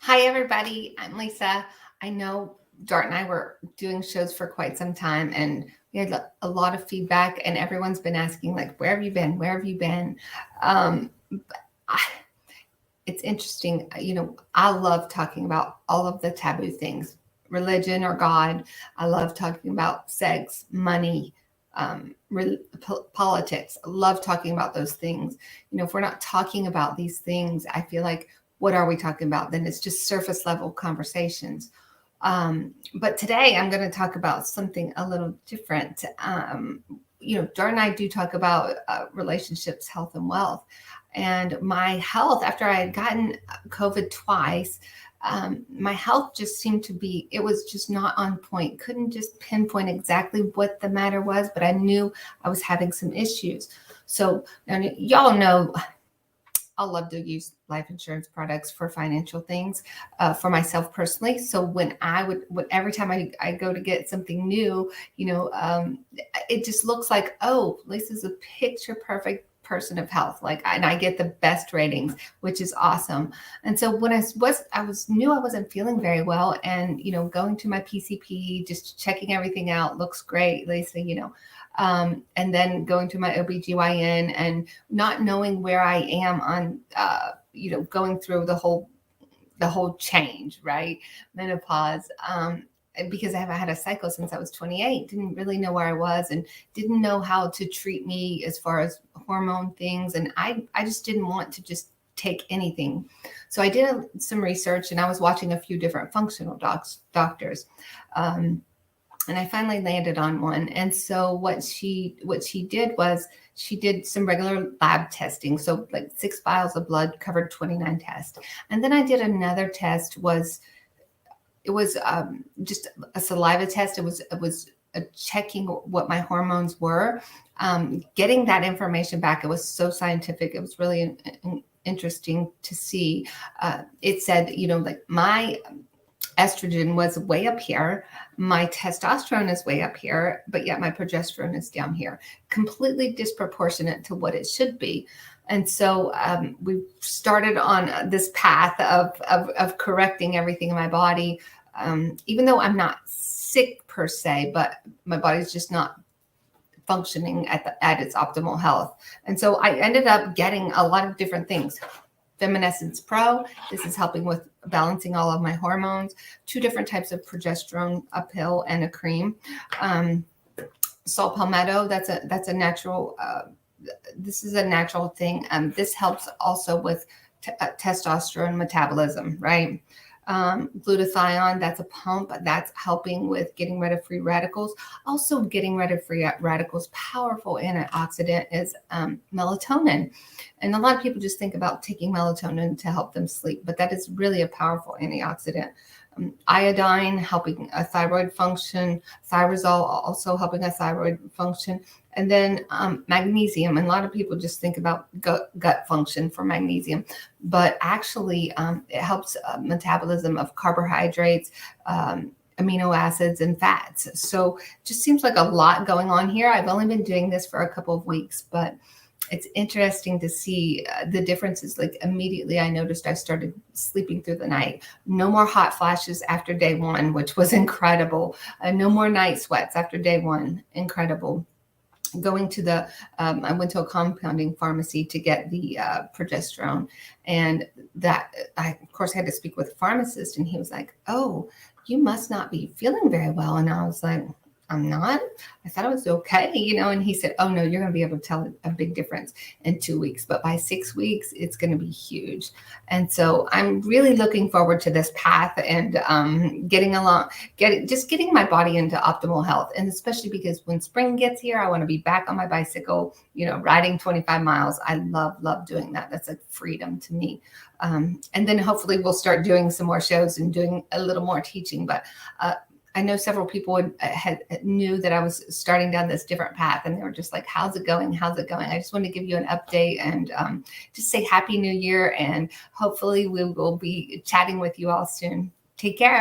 Hi, everybody. I'm Lisa. I know Dart and I were doing shows for quite some time, and we had a lot of feedback, and everyone's been asking, like, where have you been? Where have you been? But it's interesting. I love talking about all of the taboo things, religion or God. I love talking about sex, money, politics. I love talking about those things. If we're not talking about these things, I feel like, what are we talking about? Then it's just surface level conversations. But today I'm going to talk about something a little different. Dart and I do talk about relationships, health, and wealth. And my health, after I had gotten COVID twice, my health just seemed to be, it was just not on point. Couldn't just pinpoint exactly what the matter was, but I knew I was having some issues. So, and y'all know, I love to use life insurance products for financial things for myself personally. So every time I go to get something new, it just looks like, oh, Lisa's a picture perfect person of health. And I get the best ratings, which is awesome. And so when knew I wasn't feeling very well, and going to my PCP, just checking everything out, looks great, Lisa. And then going to my OBGYN and not knowing where I am on, going through the whole change, right? Menopause. Because I haven't had a cycle since I was 28, didn't really know where I was and didn't know how to treat me as far as hormone things. And I just didn't want to just take anything. So I did some research, and I was watching a few different functional doctors. And I finally landed on one. And so what she did was she did some regular lab testing. So like 6 vials of blood covered 29 tests. And then I did another test. It was just a saliva test. It was checking what my hormones were. Getting that information back, it was so scientific. It was really interesting to see. It said, like my estrogen was way up here, my testosterone is way up here, but yet my progesterone is down here, completely disproportionate to what it should be. And so we started on this path of correcting everything in my body, even though I'm not sick per se, but my body's just not functioning at its optimal health. And so I ended up getting a lot of different things. Feminescence Pro, this is helping with balancing all of my hormones. 2 different types of progesterone, a pill and a cream. Saw Palmetto, that's a natural, this is a natural thing. This helps also with testosterone metabolism, right? Glutathione, that's a pump that's helping with getting rid of free radicals. Also getting rid of free radicals, powerful antioxidant is melatonin. And a lot of people just think about taking melatonin to help them sleep, but that is really a powerful antioxidant. Iodine, helping a thyroid function. Thyrazole, also helping a thyroid function. And then magnesium. And a lot of people just think about gut function for magnesium, but actually it helps metabolism of carbohydrates, amino acids, and fats. So just seems like a lot going on here. I've only been doing this for a couple of weeks, but it's interesting to see the differences. Like immediately I noticed I started sleeping through the night. No more hot flashes after day 1, which was incredible. No more night sweats after day 1. Incredible. Going to I went to a compounding pharmacy to get the progesterone, and that I of course had to speak with a pharmacist, and he was like, "Oh, you must not be feeling very well." And I was like, "I'm not. I thought it was okay, And he said, "Oh no, you're going to be able to tell a big difference in 2 weeks, but by 6 weeks, it's going to be huge." And so I'm really looking forward to this path and getting my body into optimal health. And especially because when spring gets here, I want to be back on my bicycle, riding 25 miles. I love doing that. That's like freedom to me. And then hopefully we'll start doing some more shows and doing a little more teaching. But I know several people knew that I was starting down this different path, and they were just like, "How's it going? How's it going?" I just wanted to give you an update and just say Happy New Year, and hopefully we will be chatting with you all soon. Take care.